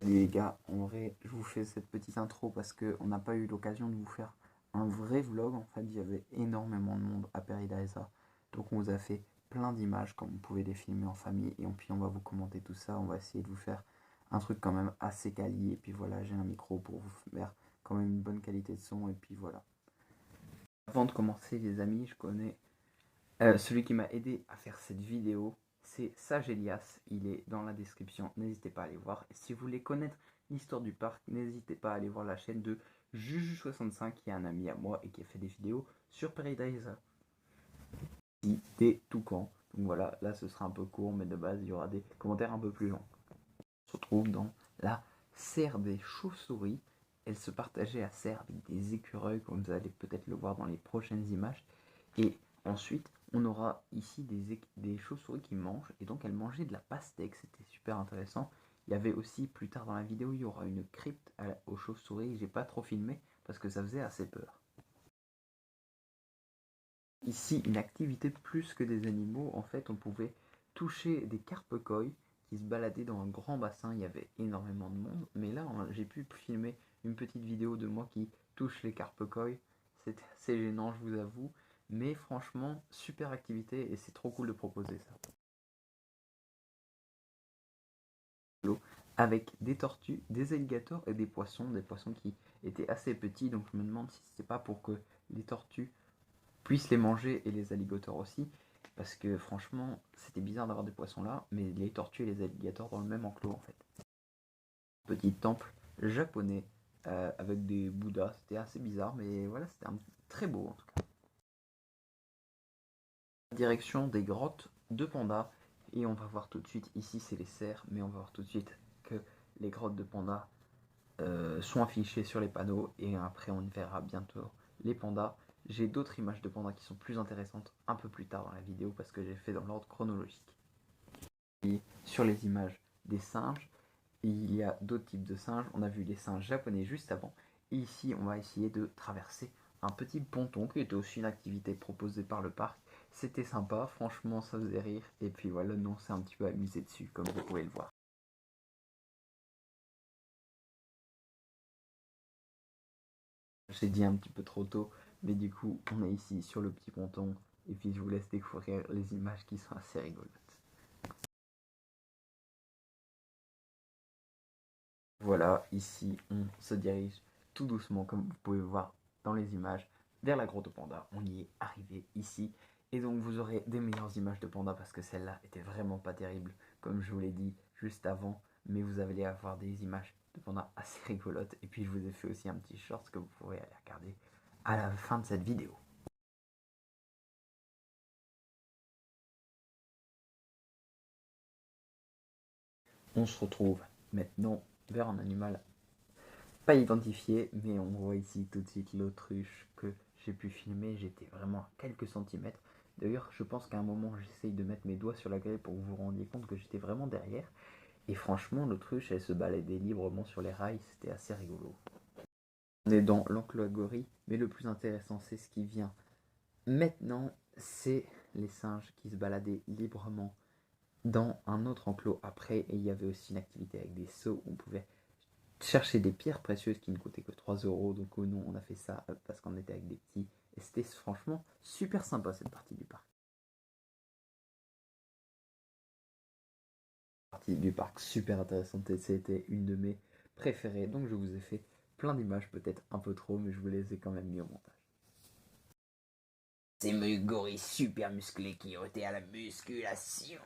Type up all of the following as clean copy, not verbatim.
Salut les gars, en vrai, je vous fais cette petite intro parce qu'on n'a pas eu l'occasion de vous faire un vrai vlog. En fait, il y avait énormément de monde à Paradisa. Donc, on vous a fait plein d'images comme vous pouvez les filmer en famille. Et puis, on va vous commenter tout ça. On va essayer de vous faire un truc quand même assez quali. Et puis voilà, j'ai un micro pour vous faire quand même une bonne qualité de son. Et puis voilà. Avant de commencer, les amis, je connais celui qui m'a aidé à faire cette vidéo, c'est Sage Elias. Il est dans la description, n'hésitez pas à aller voir. Et si vous voulez connaître l'histoire du parc, n'hésitez pas à aller voir la chaîne de Juju65, qui est un ami à moi et qui a fait des vidéos sur Paradise. Des toucans. Donc voilà, là ce sera un peu court, mais de base il y aura des commentaires un peu plus longs. On se retrouve dans la serre des chauves-souris. Elle se partageait à serre avec des écureuils, comme vous allez peut-être le voir dans les prochaines images. Et ensuite, on aura ici des chauves-souris qui mangent, et donc elles mangeaient de la pastèque, c'était super intéressant. Il y avait aussi, plus tard dans la vidéo, il y aura une crypte aux chauves-souris, j'ai pas trop filmé parce que ça faisait assez peur. Ici, une activité plus que des animaux, en fait, on pouvait toucher des carpe-koi qui se baladaient dans un grand bassin, il y avait énormément de monde, mais là, j'ai pu filmer une petite vidéo de moi qui touche les carpe-koi, c'était assez gênant, je vous avoue, mais franchement, super activité et c'est trop cool de proposer ça. Avec des tortues, des alligators et des poissons qui étaient assez petits, donc je me demande si c'est pas pour que les tortues puissent les manger et les alligators aussi, parce que franchement, c'était bizarre d'avoir des poissons là, mais les tortues et les alligators dans le même enclos en fait. Petit temple japonais avec des bouddhas, c'était assez bizarre, mais voilà, c'était très beau en tout cas. Direction des grottes de pandas, et on va voir tout de suite, ici c'est les cerfs, mais on va voir tout de suite que les grottes de pandas sont affichées sur les panneaux, et après on verra bientôt les pandas. J'ai d'autres images de pandas qui sont plus intéressantes un peu plus tard dans la vidéo parce que j'ai fait dans l'ordre chronologique. Et sur les images des singes, il y a d'autres types de singes. On a vu les singes japonais juste avant. Et ici, on va essayer de traverser un petit ponton qui était aussi une activité proposée par le parc. C'était sympa, franchement, ça faisait rire. Et puis voilà, nous on s'est un petit peu amusé dessus, comme vous pouvez le voir. J'ai dit un petit peu trop tôt, mais du coup, on est ici sur le petit ponton. Et puis je vous laisse découvrir les images qui sont assez rigolotes. Voilà, ici on se dirige tout doucement, comme vous pouvez voir dans les images, vers la grotte de panda. On y est arrivé ici. Et donc vous aurez des meilleures images de panda parce que celle-là était vraiment pas terrible, comme je vous l'ai dit juste avant. Mais vous allez avoir des images de panda assez rigolotes. Et puis je vous ai fait aussi un petit short que vous pourrez aller regarder à la fin de cette vidéo. On se retrouve maintenant vers un animal pas identifié, mais on voit ici tout de suite l'autruche que j'ai pu filmer. J'étais vraiment à quelques centimètres. D'ailleurs, je pense qu'à un moment, j'essaye de mettre mes doigts sur la grille pour que vous vous rendiez compte que j'étais vraiment derrière. Et franchement, l'autruche, elle se baladait librement sur les rails. C'était assez rigolo. On est dans l'enclos à gorilles, mais le plus intéressant, c'est ce qui vient maintenant. C'est les singes qui se baladaient librement dans un autre enclos après. Et il y avait aussi une activité avec des seaux où on pouvait chercher des pierres précieuses qui ne coûtaient que 3 euros. Donc nous, on a fait ça parce qu'on était avec des petits. Et c'était franchement super sympa cette partie du parc. Partie du parc super intéressante et c'était une de mes préférées. Donc je vous ai fait plein d'images, peut-être un peu trop, mais je vous les ai quand même mis au montage. Ces gorilles super musclés qui ont été à la musculation.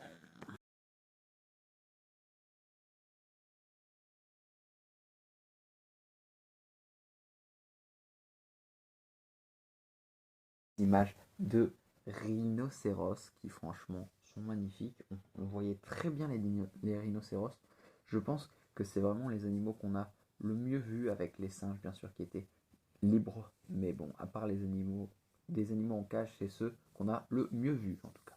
Images de rhinocéros qui franchement sont magnifiques. On voyait très bien les rhinocéros. Je pense que c'est vraiment les animaux qu'on a le mieux vu avec les singes bien sûr qui étaient libres. Mais bon, à part les animaux, des animaux en cage, c'est ceux qu'on a le mieux vu en tout cas.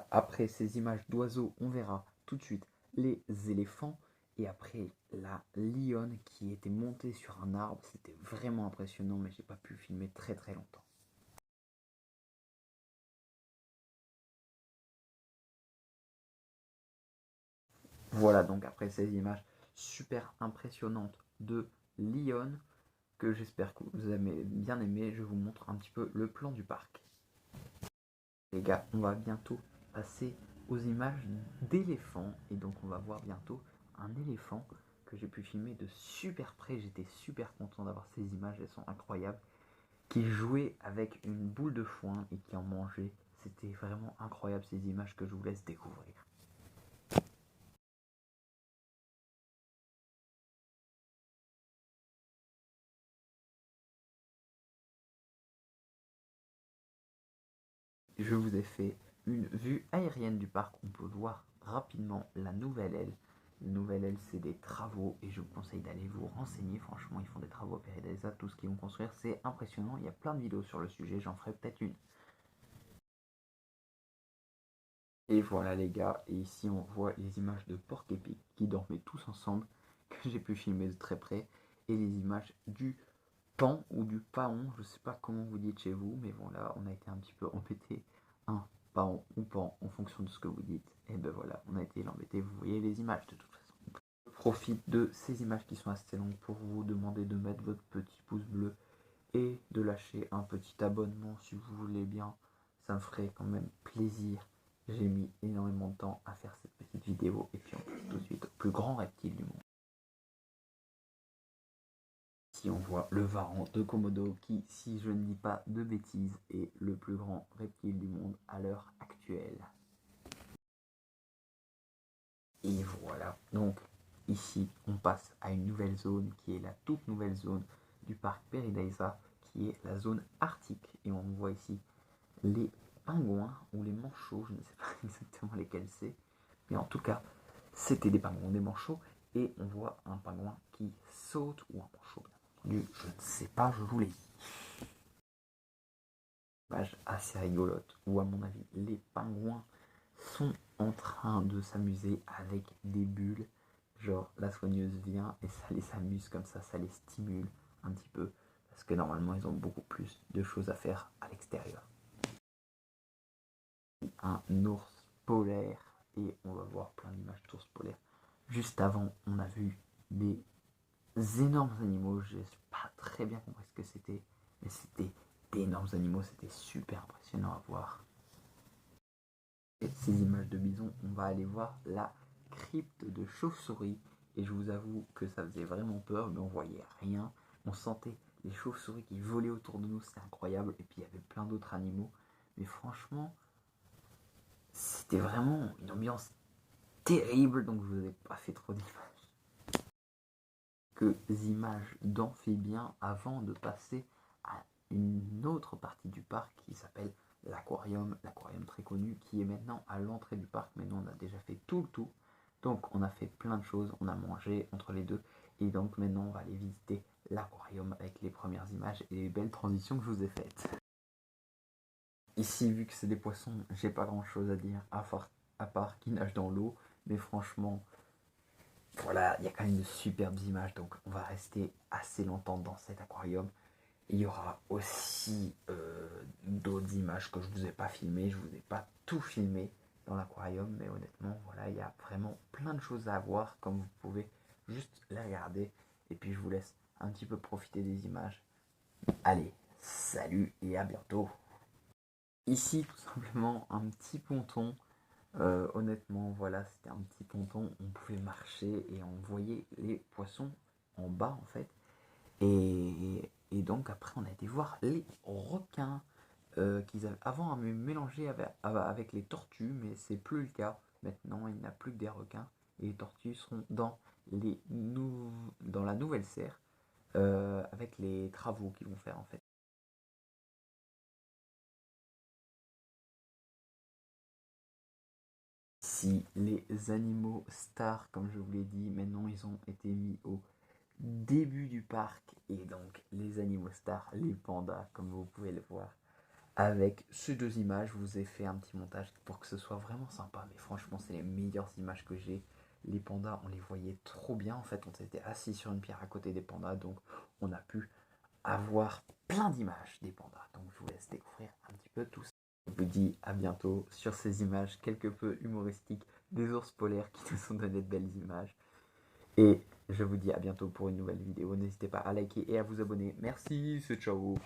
Après ces images d'oiseaux, on verra tout de suite les éléphants. Et après la lionne qui était montée sur un arbre, c'était vraiment impressionnant, mais j'ai pas pu filmer très très longtemps. Voilà, donc après ces images super impressionnantes de Lyon, que j'espère que vous avez bien aimé, je vous montre un petit peu le plan du parc. Les gars, on va bientôt passer aux images d'éléphants, et donc on va voir bientôt un éléphant que j'ai pu filmer de super près. J'étais super content d'avoir ces images, elles sont incroyables, qui jouait avec une boule de foin et qui en mangeait. C'était vraiment incroyable ces images que je vous laisse découvrir. Je vous ai fait une vue aérienne du parc. On peut voir rapidement la nouvelle aile. La nouvelle aile, c'est des travaux et je vous conseille d'aller vous renseigner. Franchement, ils font des travaux à Paradisa. Tout ce qu'ils vont construire, c'est impressionnant. Il y a plein de vidéos sur le sujet. J'en ferai peut-être une. Et voilà les gars. Et ici, on voit les images de Porc Épic qui dormaient tous ensemble, que j'ai pu filmer de très près. Et les images du pan ou du paon, je sais pas comment vous dites chez vous, mais bon là on a été un petit peu embêté, un paon ou pan en fonction de ce que vous dites, et ben voilà, on a été embêté, vous voyez les images de toute façon. Je profite de ces images qui sont assez longues pour vous demander de mettre votre petit pouce bleu et de lâcher un petit abonnement si vous voulez bien, ça me ferait quand même plaisir. J'ai mis énormément de temps à faire cette petite vidéo et puis on passe tout de suite au plus grand reptile du monde. Ici, on voit le varan de Komodo qui, si je ne dis pas de bêtises, est le plus grand reptile du monde à l'heure actuelle. Et voilà, donc ici, on passe à une nouvelle zone qui est la toute nouvelle zone du parc Paradisa, qui est la zone arctique. Et on voit ici les pingouins ou les manchots, je ne sais pas exactement lesquels c'est, mais en tout cas, c'était des pingouins, des manchots, et on voit un pingouin qui saute, ou un manchot, bien entendu, je ne sais pas, je vous l'ai dit. Page assez rigolote où à mon avis les pingouins sont en train de s'amuser avec des bulles, genre la soigneuse vient et ça les amuse comme ça les stimule un petit peu parce que normalement ils ont beaucoup plus de choses à faire à l'extérieur. Un ours polaire et on va voir plein d'images d'ours polaires. Juste avant on a vu des énormes animaux, je n'ai pas très bien compris ce que c'était, mais c'était d'énormes animaux, c'était super impressionnant à voir. Ces images de bison, on va aller voir la crypte de chauve-souris. Et je vous avoue que ça faisait vraiment peur, mais on voyait rien. On sentait les chauves-souris qui volaient autour de nous, c'était incroyable. Et puis il y avait plein d'autres animaux. Mais franchement, c'était vraiment une ambiance terrible, donc je vous ai pas fait trop d'images. Que images d'amphibiens avant de passer à une autre partie du parc qui s'appelle l'aquarium très connu, qui est maintenant à l'entrée du parc. Mais nous on a déjà fait tout le tour, donc on a fait plein de choses, on a mangé entre les deux, et donc maintenant on va aller visiter l'aquarium avec les premières images et les belles transitions que je vous ai faites. Ici, vu que c'est des poissons, j'ai pas grand chose à dire à part qu'ils nagent dans l'eau, mais franchement voilà, il y a quand même de superbes images, donc on va rester assez longtemps dans cet aquarium. Il y aura aussi d'autres images que je ne vous ai pas filmées, je ne vous ai pas tout filmé dans l'aquarium, mais honnêtement, voilà, il y a vraiment plein de choses à voir, comme vous pouvez juste les regarder, et puis je vous laisse un petit peu profiter des images. Allez, salut et à bientôt. Ici, tout simplement, un petit ponton. Honnêtement, voilà, c'était un petit ponton, on pouvait marcher et on voyait les poissons en bas en fait. Et donc après, on a été voir les requins qu'ils avaient avant mélangé avec les tortues, mais c'est plus le cas. Maintenant, il n'y a plus que des requins et les tortues seront dans la nouvelle serre avec les travaux qu'ils vont faire en fait. Si les animaux stars, comme je vous l'ai dit, maintenant ils ont été mis au début du parc, et donc les animaux stars, les pandas, comme vous pouvez le voir. Avec ces deux images, je vous ai fait un petit montage pour que ce soit vraiment sympa, mais franchement c'est les meilleures images que j'ai. Les pandas, on les voyait trop bien en fait, on s'était assis sur une pierre à côté des pandas, donc on a pu avoir plein d'images des pandas. Donc je vous laisse découvrir un petit peu tout ça. Je vous dis à bientôt sur ces images quelque peu humoristiques des ours polaires qui nous ont donné de belles images. Et je vous dis à bientôt pour une nouvelle vidéo. N'hésitez pas à liker et à vous abonner. Merci, c'est ciao.